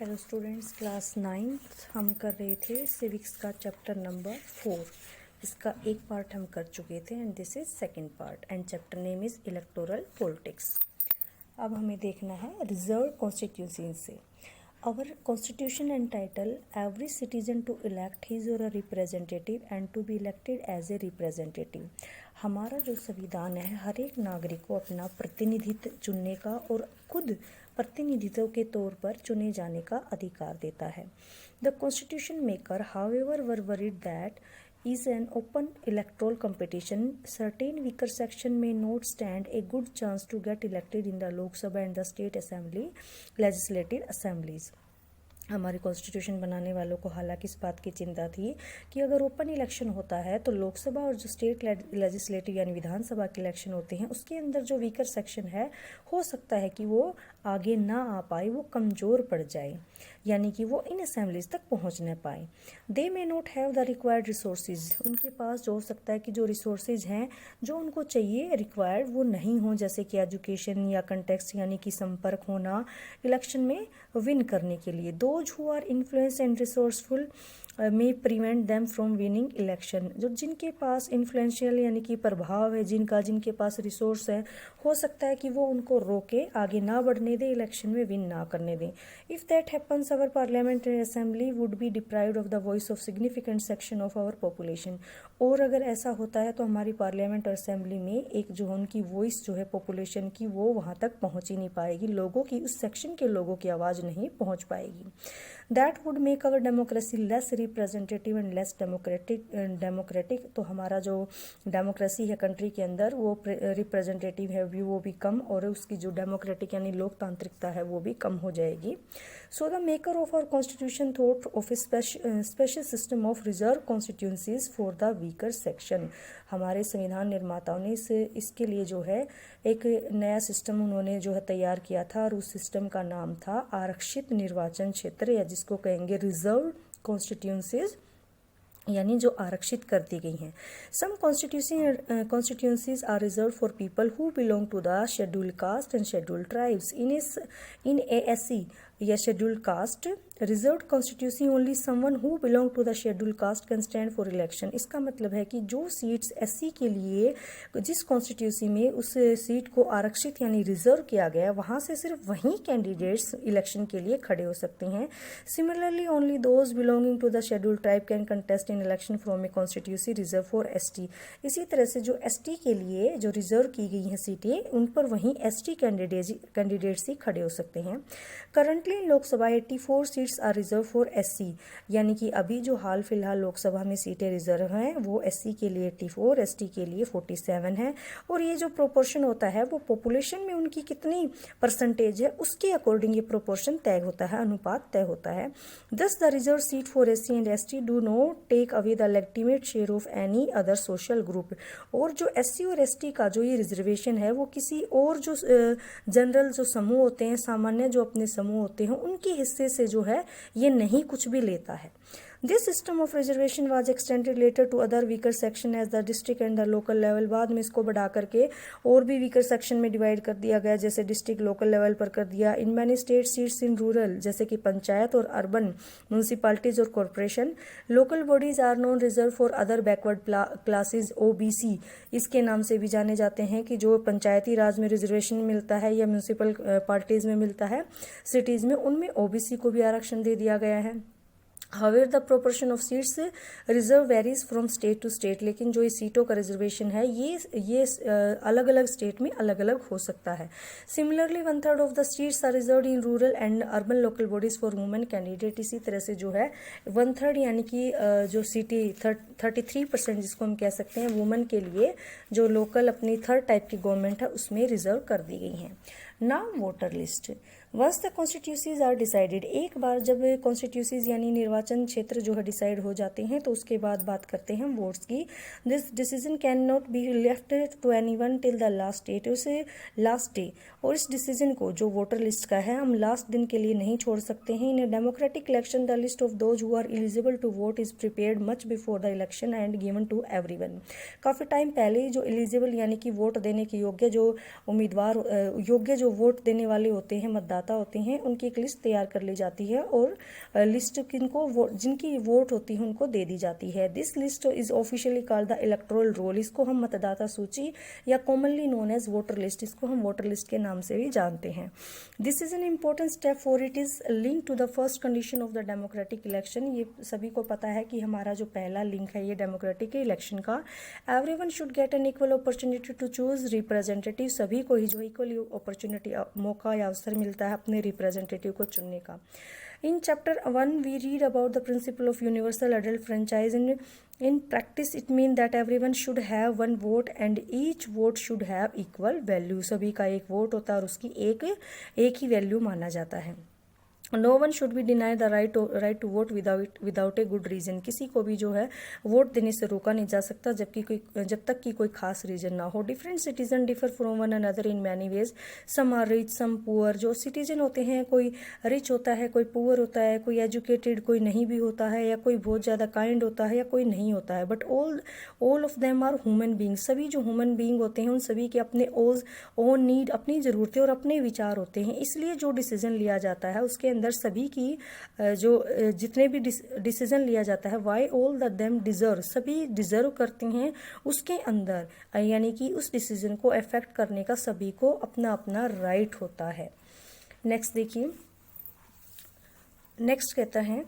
Hello students, class 9th हम कर रहे थे सिविक्स का चैप्टर नंबर 4। इसका एक पार्ट हम कर चुके थे and this is second part and chapter name is electoral politics. अब हमें देखना है रिजर्व कॉन्स्टिट्यूंसी से। Our constitution and title every citizen to elect his or a representative and to be elected as a representative. हमारा जो संविधान है हर एक नागरिक को अपना प्रतिनिधित्व चुनने का और खुद प्रतिनिधित्व के तौर पर चुने जाने का अधिकार देता है। The constitution maker however were worried that is an open electoral competition, certain weaker section may not stand a good chance to get elected in the Lok Sabha and the state assembly legislative assemblies। हमारे constitution बनाने वालों को हालांकि इस बात की चिंता थी कि अगर ओपन इलेक्शन होता है तो लोकसभा और जो स्टेट लेजिस्लेटिव यानी विधानसभा के इलेक्शन होते हैं उसके अंदर जो वीकर सेक्शन है हो सकता है कि वो आगे ना आ पाए, वो कमज़ोर पड़ जाए, यानी कि वो इन असेंबलीज तक पहुंच न पाए। They may not have the required resources, उनके पास जो हो सकता है कि जो रिसोर्सेज हैं जो उनको चाहिए रिक्वायर्ड वो नहीं हो, जैसे कि एजुकेशन या कंटेक्स्ट यानी कि संपर्क होना इलेक्शन में विन करने के लिए। Those who are influence and resourceful may prevent them from winning election, जो जिनके पास इन्फ्लुएंशियल यानी कि प्रभाव है, जिनके पास रिसोर्स है, हो सकता है कि वो उनको रोके, आगे ना बढ़ने दे, इलेक्शन में विन ना करने दें। If that happens our parliamentary assembly would be deprived of the voice of significant section of our population. और अगर ऐसा होता है तो हमारी पार्लियामेंट और असेंबली में एक जो उनकी वॉइस जो है पॉपुलेशन की वो वहाँ तक पहुँच ही नहीं पाएगी, लोगों की उस सेक्शन के लोगों की आवाज़ नहीं पहुँच पाएगी। That would make our democracy less representative and less democratic. तो हमारा जो डेमोक्रेसी है कंट्री के अंदर वो रिप्रेजेंटेटिव है वो भी कम और उसकी जो डेमोक्रेटिक यानी लोकतांत्रिकता है वो भी कम हो जाएगी। So the maker of our constitution thought of a special system of reserve constituencies for the weaker section. हमारे संविधान निर्माताओं ने इसके लिए जो है एक नया सिस्टम उन्होंने जो है तैयार किया था और उस सिस्टम का नाम था आरक्षित निर्वाचन क्षेत्र, या जिसको कहेंगे रिजर्व कॉन्स्टिट्यूंसीज, यानी जो आरक्षित कर दी गई हैं। Some constituencies are reserve for people who belong to the scheduled caste and scheduled tribes. In a SC या scheduled caste reserved constituency only someone who belong to the scheduled caste can stand for election. इसका मतलब है कि जो seats SC के लिए जिस constituency में उस सीट को आरक्षित यानी रिजर्व किया गया वहाँ से सिर्फ वहीं कैंडिडेट्स इलेक्शन के लिए खड़े हो सकते हैं। Similarly only those belonging to the scheduled tribe can contest in election from a constituency reserve for ST. इसी तरह से जो एसटी के लिए जो रिजर्व की गई हैं सीटें उन पर वहीं एसटी कैंडिडेट्स ही खड़े हो सकते हैं। Currently in Lok Sabha 84 seats are reserve for SC, यानी कि अभी जो हाल फिलहाल लोकसभा में सीटें रिजर्व हैं वो एससी के लिए 84, एसटी के लिए 47 है। और ये जो प्रोपोर्शन होता है वो पॉपुलेशन में उनकी कितनी परसेंटेज है उसके अकॉर्डिंग ये प्रोपोर्शन तय होता है, अनुपात तय होता है। Thus the reserve seat for SC and ST do not take away the legitimate share of any other social group. और जो एससी और एसटी का जो ये रिजर्वेशन है वो किसी और जो जनरल जो समूह होते हैं, सामान्य जो अपने समूह होते हैं उनके हिस्से से जो है ये नहीं कुछ भी लेता है। This system of reservation was extended later to other weaker section as the district and the local level. बाद में इसको बढ़ा करके और भी वीकर सेक्शन में डिवाइड कर दिया गया, जैसे डिस्ट्रिक्ट लोकल लेवल पर कर दिया। In many state seats in rural जैसे कि पंचायत और अर्बन म्यूनसिपालिटीज और corporation. Local bodies are non reserve for other backward classes OBC, इसके नाम से भी जाने जाते हैं कि जो पंचायती राज में रिजर्वेशन मिलता है या म्यूनसिपल पार्टीज में मिलता है सिटीज में, उनमें ओबीसी को भी आरक्षण दे दिया गया है। However the proportion of seats reserve varies from state to state, लेकिन जो ये सीटों का रिजर्वेशन है ये अलग अलग स्टेट में अलग अलग हो सकता है। Similarly 1/3 of the seats are reserve in rural and urban local bodies for women candidate. इसी तरह से जो है 1/3 यानी कि जो सीटें 33% जिसको हम कह सकते हैं वुमेन के लिए जो लोकल अपनी थर्ड टाइप की गवर्नमेंट है उसमें रिजर्व कर दी गई हैं। Now voter list. Once the constituencies are decided, एक बार जब कॉन्स्टिट्यूंसीज यानी निर्वाचन क्षेत्र जो है डिसाइड हो जाते हैं तो उसके बाद बात करते हैं वोट्स की। This decision can not be left to anyone till the last date, उसे लास्ट डे, और इस डिसीजन को जो वोटर लिस्ट का है हम लास्ट दिन के लिए नहीं छोड़ सकते हैं। In democratic election the list of those who are eligible to vote is prepared much before the election and given to everyone. काफ़ी टाइम पहले ही जो एलिजिबल यानी कि वोट देने के योग्य जो उम्मीदवार योग्य जो वोट देने वाले होते हैं, मतदाता होते हैं, उनकी एक लिस्ट तैयार कर ली जाती है और लिस्ट जिनकी वोट होती है उनको दे दी जाती है। This list is officially called the electoral roll. इसको हम मतदाता सूची या commonly known as voter list, इसको हम वोटर लिस्ट के नाम से भी जानते हैं। This is an important step for it is link to the first condition of the democratic election. ये सभी को पता है कि हमारा जो पहला लिंक है ये डेमोक्रेटिक इलेक्शन का। Everyone should get an equal opportunity to choose representative. सभी को ही जो इक्वल अपॉर्चुनिटी, मौका या अवसर मिलता है अपने रिप्रेजेंटेटिव को चुनने का। In chapter 1 we read about the principle of universal adult franchise. In practice it means that everyone should have one vote and each vote should have equal value. सभी का एक वोट होता है और उसकी एक ही वैल्यू माना जाता है। No one should be deny the right to vote without a good reason. किसी को भी जो है वोट देने से रोका नहीं जा सकता जब तक कि कोई खास रीजन ना हो। Different citizen differ from one another in many ways. Some are rich, some poor. जो सिटीजन होते हैं, कोई रिच होता है, कोई पुअर होता है, कोई एजुकेटेड, कोई नहीं भी होता है, या कोई बहुत ज़्यादा काइंड होता है या कोई नहीं होता है। But all of them are human being. सभी जो ह्यूमन बींग होते हैं उन सभी के अपने ओन नीड, अपनी ज़रूरतें और अपने विचार होते हैं। इसलिए जो डिसीजन लिया जाता है उसके अंदर सभी की जो जितने भी डिसीजन लिया जाता है, why all the them deserve, सभी डिजर्व करते हैं उसके अंदर, यानी कि उस डिसीजन को अफेक्ट करने का सभी को अपना अपना राइट होता है। नेक्स्ट देखिए, नेक्स्ट कहता है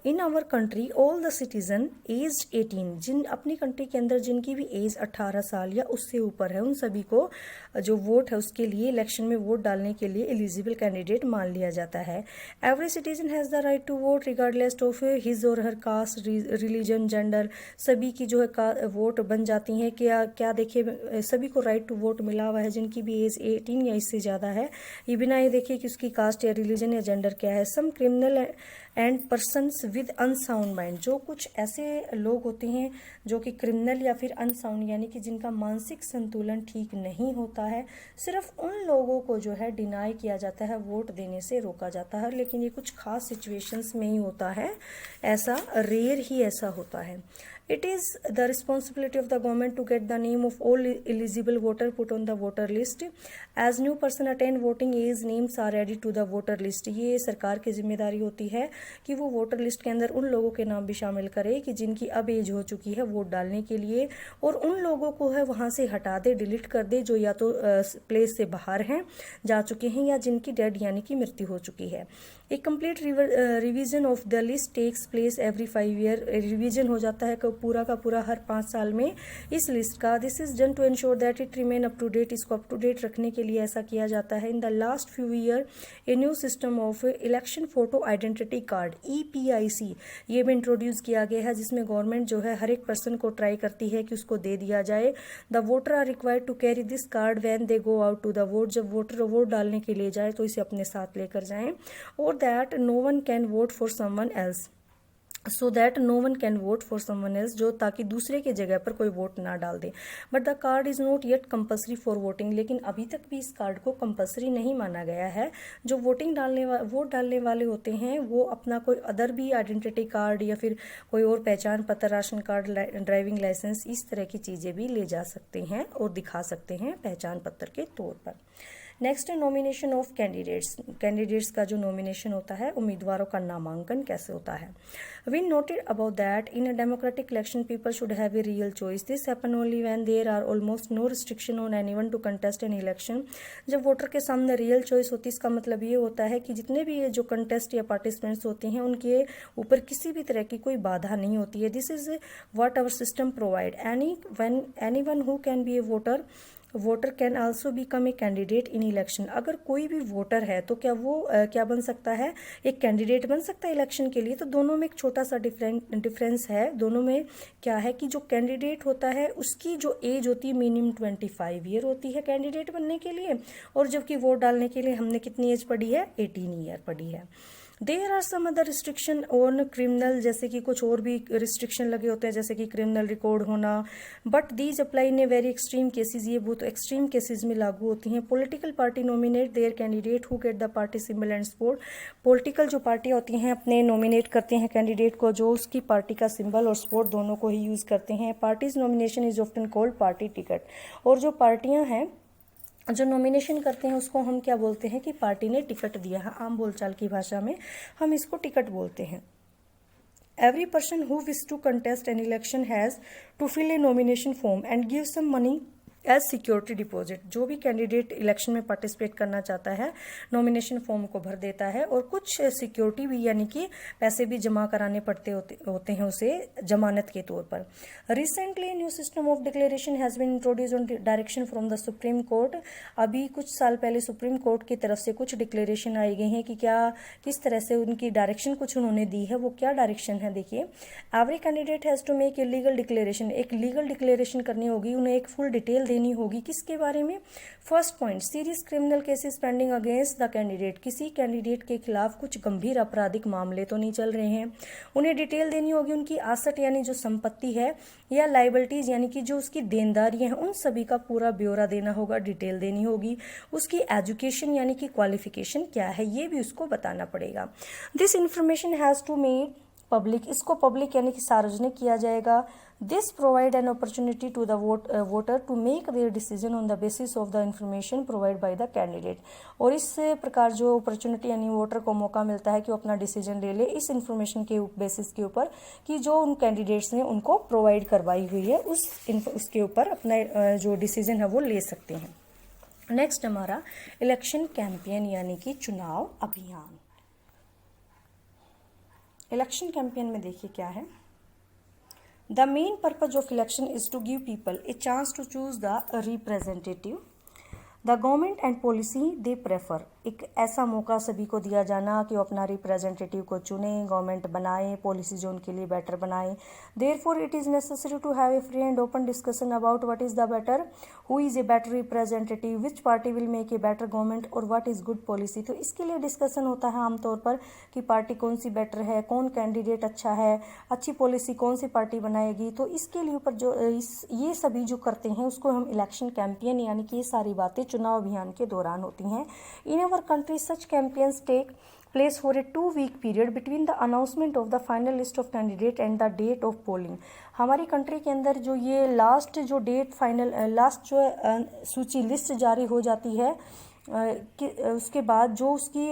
in our country all the citizen aged 18, जिन अपनी कंट्री के अंदर जिनकी भी एज 18 साल या उससे ऊपर है, उन सभी को जो वोट है उसके लिए इलेक्शन में वोट डालने के लिए एलिजिबल कैंडिडेट मान लिया जाता है। Every citizen has the right to vote regardless of his or her cast, religion, gender. सभी की जो है वोट बन जाती हैं। क्या देखिए, सभी को राइट टू वोट मिला हुआ है जिनकी भी एज 18 या इससे ज़्यादा है, ये बिना ये देखिए कि उसकी कास्ट या रिलीजन या जेंडर क्या है। Some criminal and persons with unsound mind, जो कुछ ऐसे लोग होते हैं जो कि क्रिमिनल या फिर अनसाउंड, यानी कि जिनका मानसिक संतुलन ठीक नहीं होता है, सिर्फ उन लोगों को जो है डिनाई किया जाता है, वोट देने से रोका जाता है। लेकिन ये कुछ खास सिचुएशंस में ही होता है, ऐसा रेयर ही ऐसा होता है। It is the responsibility of the government to get the name of all eligible voter put on the voter list. As new person attain voting age, names are added to the voter list. ये सरकार की जिम्मेदारी होती है कि वो voter list के अंदर उन लोगों के नाम भी शामिल करे कि जिनकी अब एज हो चुकी है वोट डालने के लिए, और उन लोगों को है वहाँ से हटा दे, डिलीट कर दे जो या तो प्लेस से बाहर हैं, जा चुके हैं, या जिनकी डेड यानी कि मृत्यु हो चुकी है। एक complete revision of the list takes place every 5 year. Revision हो जाता है पूरा का पूरा हर 5 साल में इस लिस्ट का। This is done to ensure that it remain up to date. इसको अप टू डेट रखने के लिए ऐसा किया जाता है। In the last few year a new system of election photo identity card EPIC ये भी इंट्रोड्यूस किया गया है, जिसमें गवर्नमेंट जो है हर एक पर्सन को ट्राई करती है कि उसको दे दिया जाए। The voter are required to carry this card when they go out to the vote. जब वोटर वोट डालने के लिए जाए तो इसे अपने साथ लेकर जाएं। और that no one can vote for someone else, so that no one can vote for someone else, जो ताकि दूसरे के जगह पर कोई वोट ना डाल दे। But the card is not yet compulsory for voting, लेकिन अभी तक भी इस कार्ड को कंपल्सरी नहीं माना गया है। जो वोट डालने वाले होते हैं वो अपना कोई अदर भी आइडेंटिटी कार्ड या फिर कोई और पहचान पत्र, राशन कार्ड, ड्राइविंग लाइसेंस, इस तरह की चीज़ें भी ले जा सकते हैं और दिखा सकते हैं पहचान पत्र के तौर पर। नेक्स्ट है नॉमिनेशन ऑफ कैंडिडेट्स। कैंडिडेट्स का जो नॉमिनेशन होता है, उम्मीदवारों का नामांकन कैसे होता है। We noted about that in a democratic election people should have a real choice. This happen only when there are almost no restriction on anyone to contest an election. जब वोटर के सामने रियल चॉइस होती है, इसका मतलब ये होता है कि जितने भी ये जो कंटेस्ट या पार्टिसिपेंट्स होते हैं उनके ऊपर किसी भी तरह की कोई बाधा नहीं होती है। This is what our system provide. Anyone who can be a voter can also become a candidate in election. अगर कोई भी वोटर है तो क्या वो क्या बन सकता है, एक कैंडिडेट बन सकता है इलेक्शन के लिए। तो दोनों में एक छोटा सा डिफरेंस है। दोनों में क्या है कि जो कैंडिडेट होता है उसकी जो एज होती है मिनिमम 25 ईयर होती है कैंडिडेट बनने के लिए, और जबकि वोट डालने के लिए हमने कितनी एज पढ़ी है, 18 ईयर पढ़ी है। There are some other restriction on criminal, जैसे कि कुछ और भी रिस्ट्रिक्शन लगे होते हैं, जैसे कि क्रिमिनल रिकॉर्ड होना, but these apply in a very extreme cases. ये बहुत एक्सट्रीम केसेस में लागू होती हैं। Political party nominate their candidate who get the party symbol and support. Political जो पार्टी होती हैं अपने नॉमिनेट करते हैं कैंडिडेट को जो उसकी पार्टी का सिंबल और सपोर्ट दोनों को ही यूज़ करते हैं। Parties nomination is often called party ticket. और जो पार्टियाँ हैं जो नॉमिनेशन करते हैं उसको हम क्या बोलते हैं कि पार्टी ने टिकट दिया है, आम बोलचाल की भाषा में हम इसको टिकट बोलते हैं। Every person who wishes to contest an election has to fill a nomination form and give some money as security deposit. जो भी कैंडिडेट इलेक्शन में पार्टिसिपेट करना चाहता है नॉमिनेशन फॉर्म को भर देता है और कुछ सिक्योरिटी भी यानी कि पैसे भी जमा कराने पड़ते होते हैं उसे जमानत के तौर पर। Recently new system of declaration has been introduce on direction from the supreme court. अभी कुछ साल पहले सुप्रीम कोर्ट की तरफ से कुछ डिक्लेरेशन आई गई हैं कि क्या किस तरह से उनकी डायरेक्शन कुछ उन्होंने दी है, वो क्या डायरेक्शन है देखिए। Every candidate has to make a legal declaration, एक लीगल डिक्लेरेशन करनी होगी, उन्हें एक फुल डिटेल देनी होगी। किसके बारे में? First point, serious criminal cases pending against the candidate, किसी कैंडिडेट के खिलाफ कुछ गंभीर आपराधिक मामले तो नहीं चल रहे हैं। उन्हें डिटेल देनी होगी उनकी आसट यानी जो संपत्ति है या लाइबिलिटीज यानी कि जो उसकी देनदारियां हैं उन सभी का पूरा ब्यौरा देना होगा, डिटेल देनी होगी। उसकी एजुकेशन यानी कि क्वालिफिकेशन क्या है ये भी उसको बताना पड़ेगा। This information has to made public, इसको पब्लिक यानी कि सार्वजनिक किया जाएगा। This provide an opportunity to the voter to make their decision on the basis of the information provide by the candidate. और इस प्रकार जो अपॉर्चुनिटी यानी वोटर को मौका मिलता है कि वो अपना डिसीजन ले ले इस इंफॉर्मेशन के बेसिस के ऊपर कि जो उन कैंडिडेट्स ने उनको प्रोवाइड करवाई हुई है उसके ऊपर अपना जो डिसीजन है वो ले सकते हैं। नेक्स्ट हमारा इलेक्शन कैंपेन यानी कि चुनाव अभियान। इलेक्शन कैंपेन में देखिए क्या है। The main purpose of election is to give people a chance to choose the representative the government and policy they prefer. एक ऐसा मौका सभी को दिया जाना कि वो अपना रिप्रेजेंटेटिव को चुने, गवर्नमेंट बनाए, पॉलिसी जो उनके लिए बेटर बनाए। Therefore it is necessary to have a free and open discussion about what is the better, who is a better representative, which party will make a better government और what is good policy. तो इसके लिए discussion होता है आमतौर पर कि party कौन सी बेटर है, कौन कैंडिडेट अच्छा है, अच्छी पॉलिसी कौन सी पार्टी बनाएगी। तो इसके लिए ऊपर जो ये सभी जो करते हैं उसको हम इलेक्शन कैंपेन यानी कि ये सारी बातें चुनाव अभियान के दौरान होती हैं। इन अवर country such campaigns take place for a 2-week period between the announcement of the final list of candidate and the date of polling। हमारी कंट्री के अंदर जो ये लास्ट जो डेट फाइनल लास्ट जो सूची लिस्ट जारी हो जाती है कि उसके बाद जो उसकी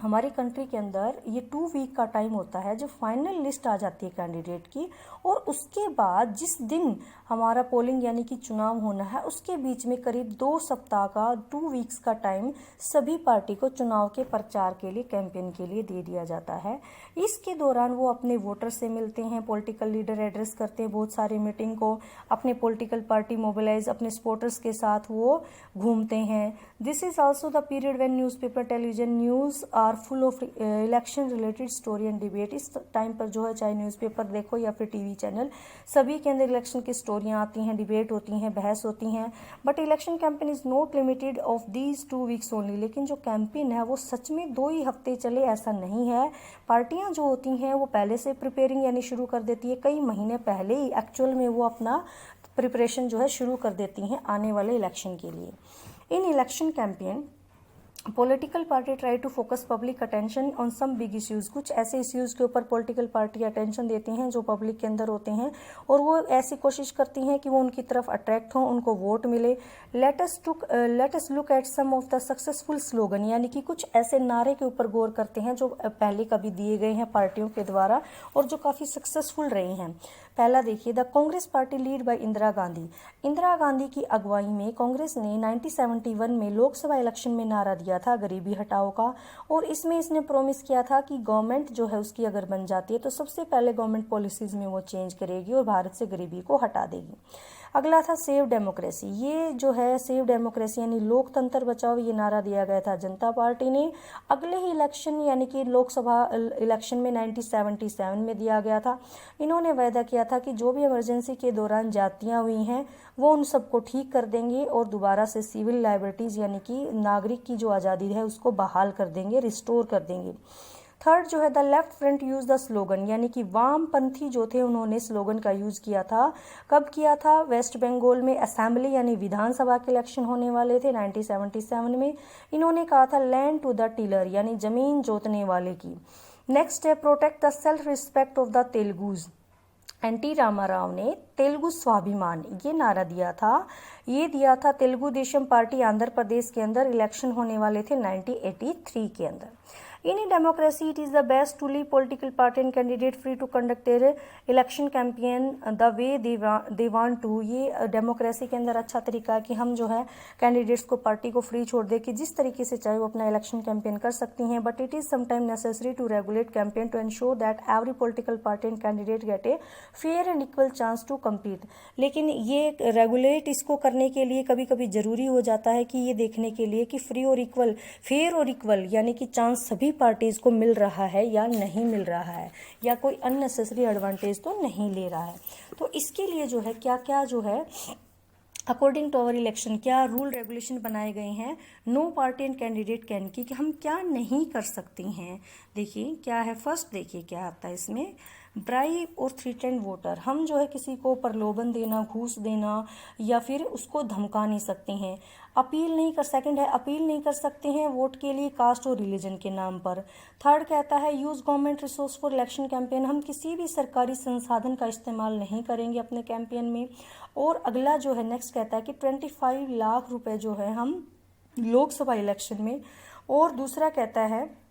हमारी कंट्री के अंदर ये 2 वीक का टाइम होता है जो फाइनल लिस्ट आ जाती है कैंडिडेट की, और उसके बाद जिस दिन हमारा पोलिंग यानी कि चुनाव होना है उसके बीच में करीब 2 सप्ताह का 2 वीक्स का टाइम सभी पार्टी को चुनाव के प्रचार के लिए कैंपेन के लिए दे दिया जाता है। इसके दौरान वो अपने वोटर से मिलते हैं, पॉलिटिकल लीडर एड्रेस करते हैं बहुत सारी मीटिंग को, अपने पॉलिटिकल पार्टी मोबिलाइज अपने सपोर्टर्स के साथ वो घूमते हैं। This is also the period when newspaper television news are full of election related story and debate. इस टाइम पर जो है चाहे न्यूज़पेपर देखो या फिर टीवी चैनल सभी के अंदर इलेक्शन की स्टोरियाँ आती हैं, डिबेट होती हैं, बहस होती हैं। But election campaign is not limited of these 2 weeks only. लेकिन जो कैंपेन है वो सच में 2 ही हफ्ते चले ऐसा नहीं है। पार्टियां जो होती हैं वो पहले से प्रिपेयरिंग यानी शुरू कर देती है, कई महीने पहले ही एक्चुअल में वो अपना प्रिपरेशन जो है शुरू कर देती हैं आने वाले इलेक्शन के लिए। In election campaign political party try to focus public attention on some big issues. कुछ ऐसे इश्यूज़ के ऊपर पॉलिटिकल पार्टी अटेंशन देती हैं जो पब्लिक के अंदर होते हैं और वो ऐसी कोशिश करती हैं कि वो उनकी तरफ अट्रैक्ट हों, उनको वोट मिले। Let us look at some of the successful slogan, यानी कि कुछ ऐसे नारे के ऊपर गौर करते हैं जो पहले कभी दिए गए हैं पार्टियों के द्वारा और जो काफ़ी सक्सेसफुल रहे हैं। पहला देखिए, the Congress party lead by Indira Gandhi. Indira Gandhi की अगुवाई में कांग्रेस ने 1971 में लोकसभा इलेक्शन में नारा दिया था गरीबी हटाओ का, और इसमें इसने प्रॉमिस किया था कि गवर्नमेंट जो है उसकी अगर बन जाती है तो सबसे पहले गवर्नमेंट पॉलिसीज़ में वो चेंज करेगी और भारत से गरीबी को हटा देगी। अगला था सेव डेमोक्रेसी। ये जो है सेव डेमोक्रेसी यानी लोकतंत्र बचाओ, ये नारा दिया गया था जनता पार्टी ने। अगले ही इलेक्शन यानी कि लोकसभा इलेक्शन में 1977 में दिया गया था। इन्होंने वायदा किया था कि जो भी इमरजेंसी के दौरान जातियाँ हुई हैं वो उन सबको ठीक कर देंगे और दोबारा से सिविल लाइबर्टीज़ यानी कि नागरिक की जो आज़ादी है उसको बहाल कर देंगे, रिस्टोर कर देंगे। थर्ड जो है the left front use the slogan, यानी कि वामपंथी जो थे उन्होंने स्लोगन का यूज़ किया था। कब किया था? वेस्ट बंगाल में असेंबली यानी विधानसभा के इलेक्शन होने वाले थे 1977 में। इन्होंने कहा था लैंड टू द टिलर, यानी ज़मीन जोतने वाले की। नेक्स्ट है protect the self respect of the Telugus. NT Rama Rao ने तेलुगु स्वाभिमान ये नारा दिया था। ये दिया था तेलुगु देशम पार्टी आंध्र प्रदेश के अंदर इलेक्शन होने वाले थे 1983 के अंदर। In a democracy, it is the best to leave political party and candidate free to conduct their election campaign the way they want to। ये डेमोक्रेसी के अंदर अच्छा तरीका है कि हम जो है कैंडिडेट्स को पार्टी को फ्री छोड़ दे कि जिस तरीके से चाहे वो अपना इलेक्शन कैंपेन कर सकती हैं। But it is sometime necessary to regulate campaign to ensure that every political party and candidate get a fair and equal chance to compete. लेकिन ये रेगुलेट इसको करने के लिए कभी कभी ज़रूरी हो जाता है कि ये देखने के लिए कि फ्री और इक्वल, फेयर और इक्वल यानी कि चांस सभी पार्टीज को मिल रहा है या नहीं मिल रहा है, या कोई अननेसेसरी एडवांटेज तो नहीं ले रहा है। तो इसके लिए जो है क्या क्या जो है अकॉर्डिंग टू अवर इलेक्शन क्या रूल रेगुलेशन बनाए गए हैं। No party and candidate can की कि हम क्या नहीं कर सकती हैं। देखिए क्या है, फर्स्ट देखिए क्या आता है इसमें, ब्राइब और थ्रेटन वोटर। हम जो है किसी को प्रलोभन देना, घूस देना या फिर उसको धमका नहीं सकते हैं। अपील नहीं कर, सेकंड है अपील नहीं कर सकते हैं वोट के लिए कास्ट और रिलीजन के नाम पर। थर्ड कहता है use government resource for election campaign. हम किसी भी सरकारी संसाधन का इस्तेमाल नहीं करेंगे अपने कैंपेन में। और अगला जो है नेक्स्ट कहता है कि 25 लाख रुपए जो है हम लोकसभा इलेक्शन में, और दूसरा कहता है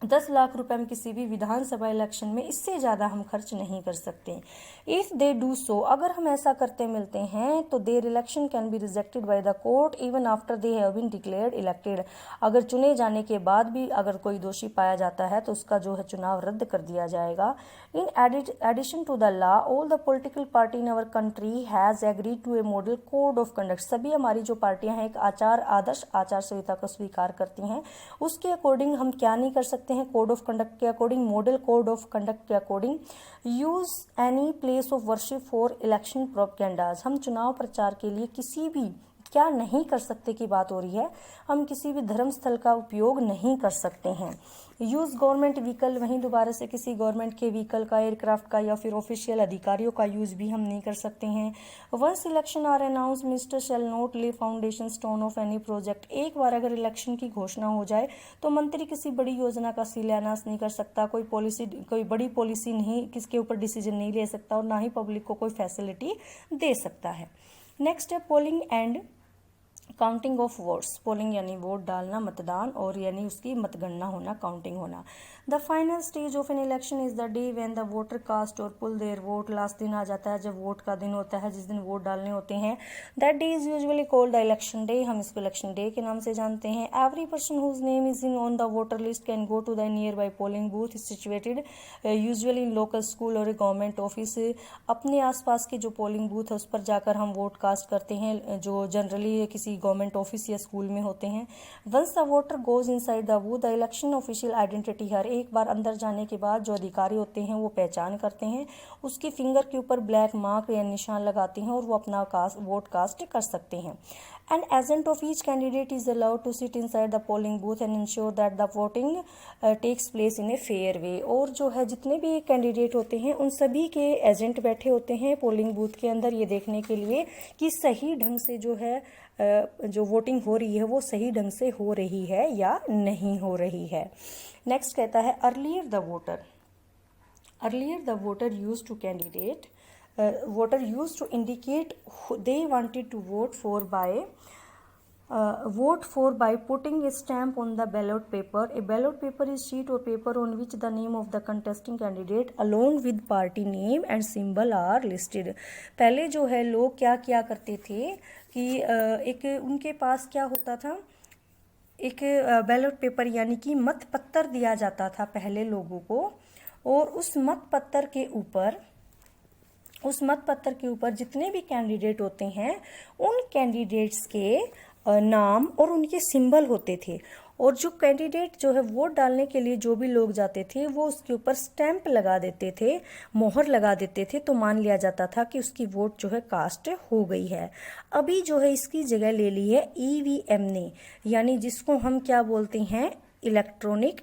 10 लाख रुपए हम किसी भी विधानसभा इलेक्शन में, इससे ज़्यादा हम खर्च नहीं कर सकते। इफ़ दे डू सो, अगर हम ऐसा करते मिलते हैं तो their election can be rejected by the court even after they have been declared elected. अगर चुने जाने के बाद भी अगर कोई दोषी पाया जाता है तो उसका जो है चुनाव रद्द कर दिया जाएगा। In addition to the law all the political party in our country has agreed to a model code of conduct. सभी हमारी जो पार्टियां हैं एक आदर्श आचार संहिता को स्वीकार करती हैं। उसके अकॉर्डिंग हम क्या नहीं कर सकते हैं, कोड ऑफ कंडक्ट के according, model code of conduct के according use any place of worship for election propagandas. हम चुनाव प्रचार के लिए किसी भी क्या नहीं कर सकते की बात हो रही है, हम किसी भी धर्म स्थल का उपयोग नहीं कर सकते हैं। यूज गवर्नमेंट व्हीकल, वहीं दोबारा से किसी गवर्नमेंट के व्हीकल का, एयरक्राफ्ट का या फिर ऑफिशियल अधिकारियों का यूज भी हम नहीं कर सकते हैं। Once election are announce minister shall not lay foundation stone of any project. एक बार अगर इलेक्शन की घोषणा हो जाए तो मंत्री किसी बड़ी योजना का शिलान्यास नहीं कर सकता, कोई बड़ी पॉलिसी नहीं, किसके ऊपर डिसीजन नहीं ले सकता और ना ही पब्लिक को कोई फैसिलिटी दे सकता है। नेक्स्ट है polling and counting of votes. Polling यानी वोट डालना, मतदान, और यानी उसकी मतगणना होना, काउंटिंग होना। The final stage of an election is the day when the voter cast or poll their vote. Last दिन आ जाता है जब वोट का दिन होता है, जिस दिन वोट डालने होते हैं। That day is usually called the election day. हम इसको इलेक्शन डे के नाम से जानते हैं। Every person whose name is in on the voter list can go to the nearby polling booth situated usually in local school or government office. अपने आसपास के जो पोलिंग बूथ है उस पर जाकर हम वोट कास्ट करते हैं, जो जनरली किसी गवर्नमेंट ऑफिस या स्कूल में होते हैं। Once the voter goes inside the booth the election official identity her. एक बार अंदर जाने के बाद जो अधिकारी होते हैं वो पहचान करते हैं, उसकी फिंगर के ऊपर ब्लैक मार्क या निशान लगाते हैं और वो अपना वोट कास्ट कर सकते हैं। An agent of each candidate is allowed to sit inside the polling booth and ensure that the voting takes place in a fair way। और जो है जितने भी कैंडिडेट होते हैं उन सभी के एजेंट बैठे होते हैं पोलिंग बूथ के अंदर, ये देखने के लिए कि सही ढंग से जो है जो वोटिंग हो रही है वो सही ढंग से हो रही है या नहीं हो रही है। नेक्स्ट कहता है earlier the voter used to candidate voter used to indicate who they wanted to vote for by putting a stamp on the ballot paper. A ballot paper is sheet or paper on which the name of the contesting candidate along with party name and symbol are listed। पहले जो है लोग क्या किया करते थे कि एक उनके पास क्या होता था, एक बैलेट पेपर यानी कि मत पत्र दिया जाता था पहले लोगों को, और उस मत पत्र के ऊपर जितने भी कैंडिडेट होते हैं उन कैंडिडेट्स के नाम और उनके सिंबल होते थे। और जो कैंडिडेट जो है वोट डालने के लिए जो भी लोग जाते थे वो उसके ऊपर स्टैंप लगा देते थे, मोहर लगा देते थे, तो मान लिया जाता था कि उसकी वोट जो है कास्ट हो गई है। अभी जो है इसकी जगह ले ली है ईवीएम ने, यानी जिसको हम क्या बोलते हैं, electronic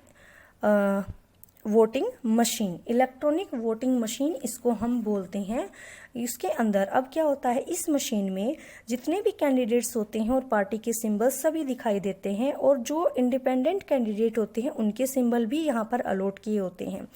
voting machine. Electronic voting machine इसको हम बोलते हैं। इसके अंदर अब क्या होता है, इस मशीन में जितने भी कैंडिडेट्स होते हैं और पार्टी के सिंबल्स सभी दिखाई देते हैं, और जो इंडिपेंडेंट कैंडिडेट होते हैं उनके सिंबल भी यहाँ पर अलॉट किए होते हैं।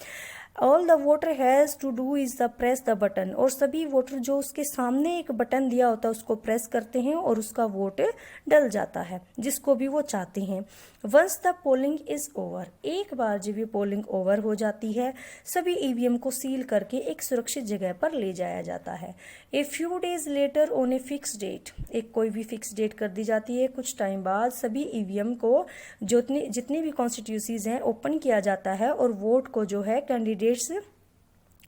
All the voter has to do is the press the button, और सभी वोटर जो उसके सामने एक बटन दिया होता है उसको प्रेस करते हैं और उसका वोट डल जाता है जिसको भी वो चाहते हैं। Once the polling is over, एक बार जब ये पोलिंग ओवर हो जाती है सभी ईवीएम को सील करके एक सुरक्षित जगह पर ले जाया जाता है। A few days later on a fix date, एक कोई भी फिक्स डेट कर दी जाती है, कुछ टाइम बाद सभी ईवीएम को जितनी भी कॉन्स्टिट्यूंसीज हैं ओपन किया जाता है और वोट को जो है candidates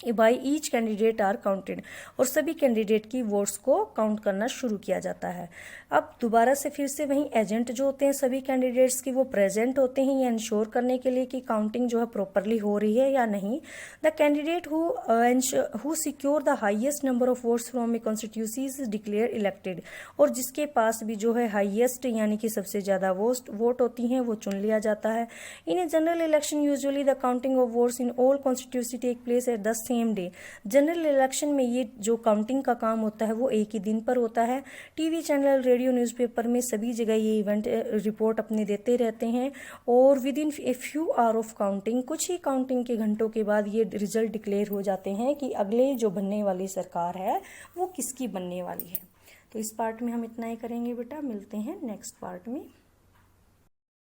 by each candidate are counted, और सभी कैंडिडेट की वोट्स को काउंट करना शुरू किया जाता है। अब दोबारा से फिर से वहीं एजेंट जो होते हैं सभी कैंडिडेट्स की वो प्रेजेंट होते हैं ये इंश्योर करने के लिए कि काउंटिंग जो है प्रॉपरली हो रही है या नहीं। The candidate who secure the highest number of votes from a constituency is declare elected, और जिसके पास भी जो है हाईएस्ट यानी कि सबसे ज़्यादा वोट होती हैं वो चुन लिया जाता है। In a general election usually the counting of votes in all constituency take place at the same day. General election में ये जो काउंटिंग का काम होता है वो एक ही दिन पर होता है। टीवी चैनल, रेडियो, न्यूज़पेपर में सभी जगह ये इवेंट रिपोर्ट अपने देते रहते हैं, और with in a few hour of counting, कुछ ही काउंटिंग के घंटों के बाद ये रिजल्ट डिक्लेयर हो जाते हैं कि अगले जो बनने वाली सरकार है वो किसकी बनने वाली है। तो इस पार्ट में हम इतना ही करेंगे बेटा, मिलते हैं नेक्स्ट पार्ट में।